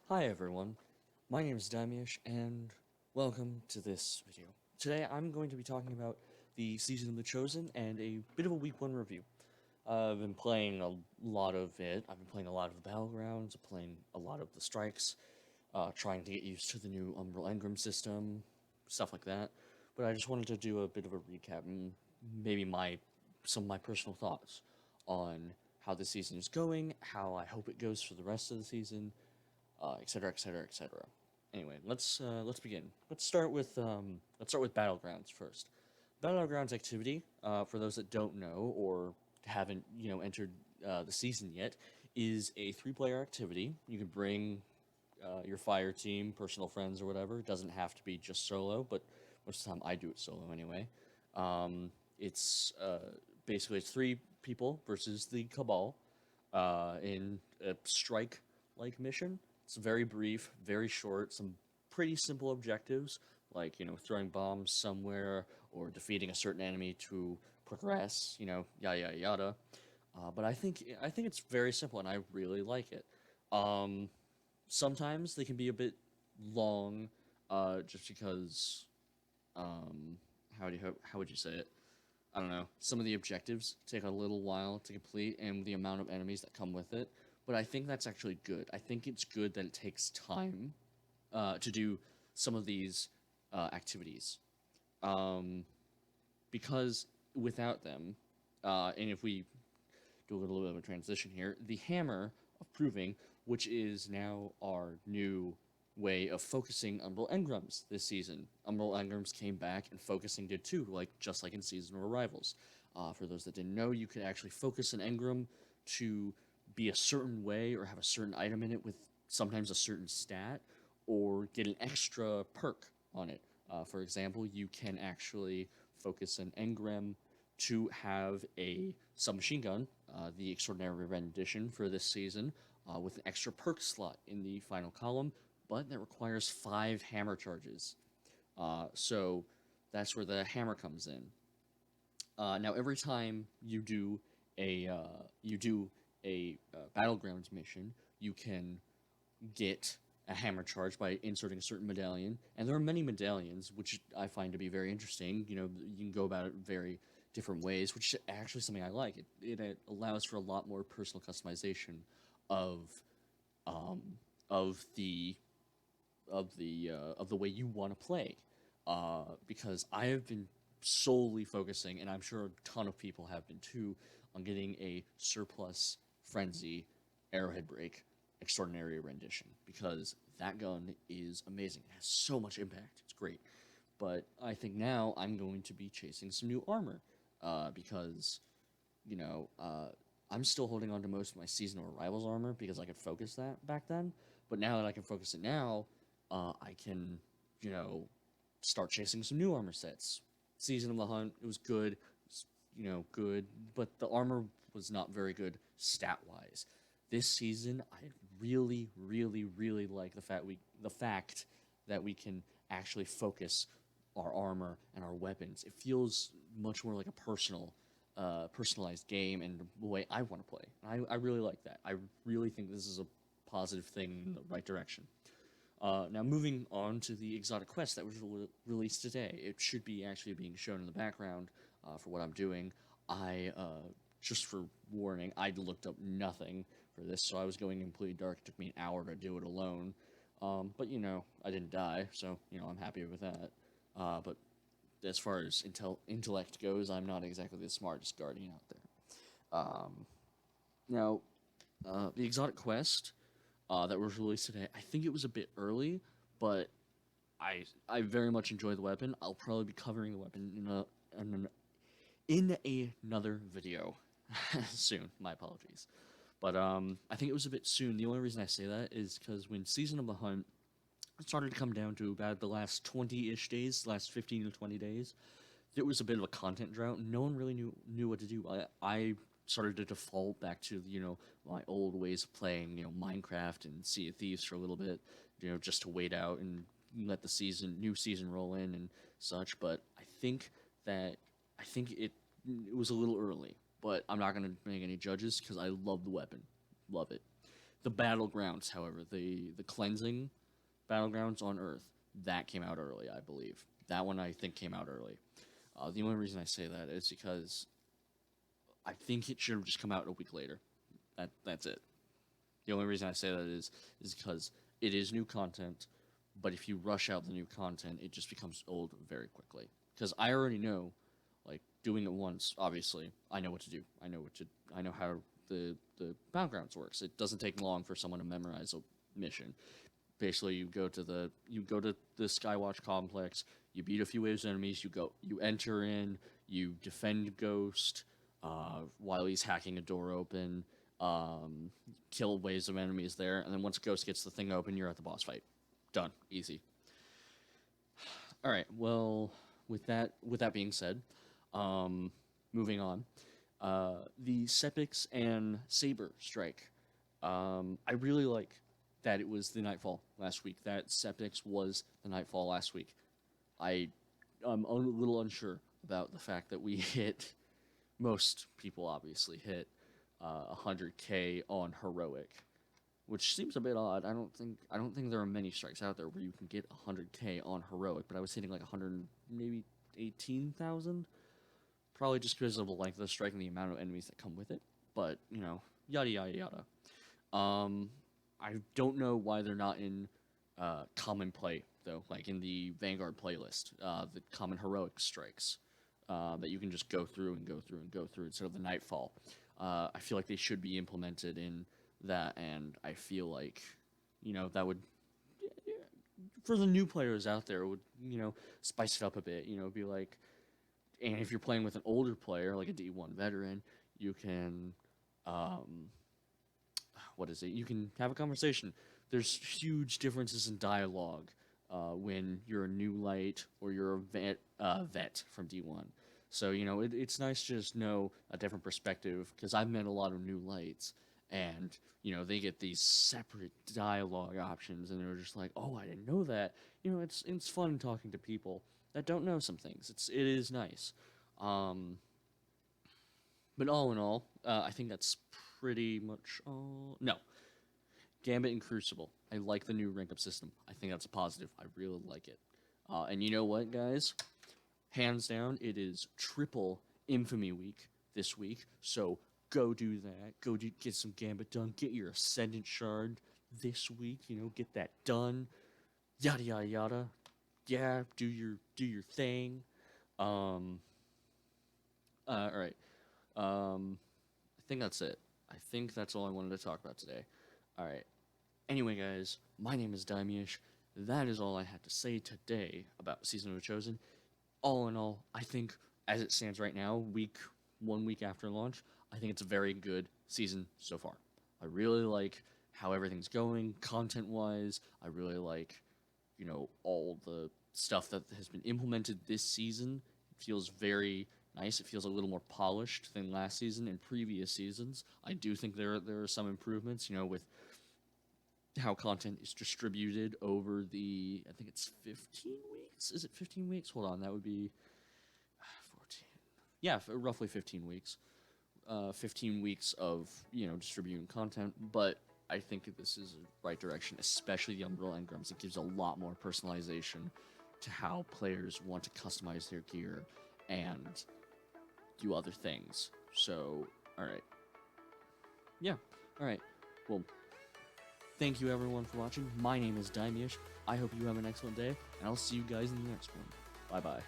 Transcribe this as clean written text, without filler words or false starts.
Hi everyone, my name is Damiush and welcome to this video. Today I'm going to be talking about the Season of the Chosen and a bit of a week 1 review. I've been playing a lot of it, I've been playing a lot of the Battlegrounds, playing a lot of the Strikes, trying to get used to the new Umbral Engram system, stuff like that. But I just wanted to do a bit of a recap and maybe some of my personal thoughts on how the season is going, how I hope it goes for the rest of the season, etc., etc., etc. Anyway, let's begin. Let's start with Battlegrounds first. Battlegrounds activity, for those that don't know or haven't entered the season yet, is a three-player activity. You can bring your fire team, personal friends, or whatever. It doesn't have to be just solo, but most of the time I do it solo anyway. It's basically it's three people versus the Cabal in a strike-like mission. It's very brief, very short, some pretty simple objectives, like, throwing bombs somewhere or defeating a certain enemy to progress, yada yada yada. But I think it's very simple, and I really like it. Um, Sometimes they can be a bit long, just because, um, how would you say it? I don't know. Some of the objectives take a little while to complete, and the amount of enemies that come with it. But I think that's actually good. I think it's good that it takes time to do some of these activities, um, because without them, and if we do a little bit of a transition here, the Hammer of Proving, which is now our new way of focusing Umbral Engrams this season. Umbral Engrams came back and focusing did too, just like in Seasonal Arrivals. For those that didn't know, you could actually focus an engram to be a certain way or have a certain item in it with sometimes a certain stat, or get an extra perk on it. For example, you can actually focus an engram to have a submachine gun, the Extraordinary Rendition for this season, with an extra perk slot in the final column, but that requires 5 hammer charges. So that's where the hammer comes in. Now, every time you do a battlegrounds mission, you can get a hammer charge by inserting a certain medallion, and there are many medallions, which I find to be very interesting. You can go about it very different ways, which is actually something I like. It allows for a lot more personal customization of um, of the of the way you want to play. Because I have been solely focusing, and I'm sure a ton of people have been too, on getting a surplus frenzy arrowhead break extraordinary rendition, because that gun is amazing. It has so much impact. It's great. But I think now I'm going to be chasing some new armor, because you know uh, I'm still holding on to most of my seasonal arrivals armor because I could focus that back then. But now that I can focus it now, I can, you know, start chasing some new armor sets. Season of the Hunt, it was good, good, but the armor was not very good stat wise. This season, I really, really, really like the fact that we can actually focus our armor and our weapons. It feels much more like a personalized game and the way I want to play. I really like that. I really think this is a positive thing in the right direction. Now, moving on to the exotic quest that was released today, it should be actually being shown in the background for what I'm doing. Just for warning, I looked up nothing for this, so I was going completely dark. It took me an hour to do it alone. But I didn't die, so I'm happy with that. But as far as intellect goes, I'm not exactly the smartest guardian out there. Now, the exotic quest that was released today, I think it was a bit early, but I very much enjoy the weapon. I'll probably be covering the weapon in another video soon. My apologies, but I think it was a bit soon. The only reason I say that is because when Season of the Hunt started to come down to about the last 20-ish days, last 15 to 20 days, there was a bit of a content drought. No one really knew what to do. I started to default back to my old ways of playing, Minecraft and Sea of Thieves for a little bit, just to wait out and let the new season roll in and such. But I think it was a little early. But I'm not gonna make any judges because I love the weapon, love it. The Battlegrounds, however, the cleansing Battlegrounds on Earth, that came out early, I believe. That one I think came out early. The only reason I say that is because I think it should have just come out a week later. That's it. The only reason I say that is because it is new content, but if you rush out the new content, it just becomes old very quickly. Because I already know, like, doing it once, obviously, I know what to do. I know how the Battlegrounds works. It doesn't take long for someone to memorize a mission. Basically, you go to the Skywatch complex, you beat a few waves of enemies, you enter in, you defend Ghost while he's hacking a door open, kill waves of enemies there, and then once Ghost gets the thing open, you're at the boss fight. Done. Easy. All right. Well, with that being said, moving on, the Sepix and Saber strike. I really like that it was the Nightfall last week. That Sepix was the Nightfall last week. I'm a little unsure about the fact that we hit. Most people obviously hit 100K on heroic, which seems a bit odd. I don't think there are many strikes out there where you can get 100K on heroic, but I was hitting like 100, maybe 18,000, probably just because of the length of the strike and the amount of enemies that come with it. But you know, yada yada yada. I don't know why they're not in common play though, like in the Vanguard playlist, the common heroic strikes that you can just go through and go through and go through instead of the Nightfall. I feel like they should be implemented in that, and I feel like, you know, that would, for the new players out there, would, you know, spice it up a bit, you know, be like, and if you're playing with an older player, like a D1 veteran, you can, you can have a conversation. There's huge differences in dialogue when you're a new light or you're a vet from D1. So, you know, it's nice to just know a different perspective, because I've met a lot of new lights, and, you know, they get these separate dialogue options, and they're just like, oh, I didn't know that. You know, it's fun talking to people that don't know some things. It is nice. But all in all, I think that's pretty much all. No. Gambit and Crucible. I like the new rank up system. I think that's a positive. I really like it. And you know what, guys? Hands down, it is triple Infamy week this week. So go do that. Go get some Gambit done. Get your Ascendant Shard this week. You know, get that done. Yada yada yada. Yeah, do your thing. All right. I think that's it. I think that's all I wanted to talk about today. All right. Anyway, guys, my name is Daimish. That is all I had to say today about Season of the Chosen. All in all, I think, as it stands right now, 1 week after launch, I think it's a very good season so far. I really like how everything's going, content-wise. I really like, you know, all the stuff that has been implemented this season. It feels very nice. It feels a little more polished than last season and previous seasons. I do think there are some improvements, you know, with how content is distributed over the, I think it's 15 weeks? Is it 15 weeks? Hold on, that would be 14. Yeah, roughly 15 weeks. 15 weeks of, you know, distributing content, but I think this is the right direction, especially the Umbrella Engrams. It gives a lot more personalization to how players want to customize their gear and do other things. So, alright. Yeah, alright. Well, thank you everyone for watching. My name is Daimish. I hope you have an excellent day, and I'll see you guys in the next one. Bye-bye.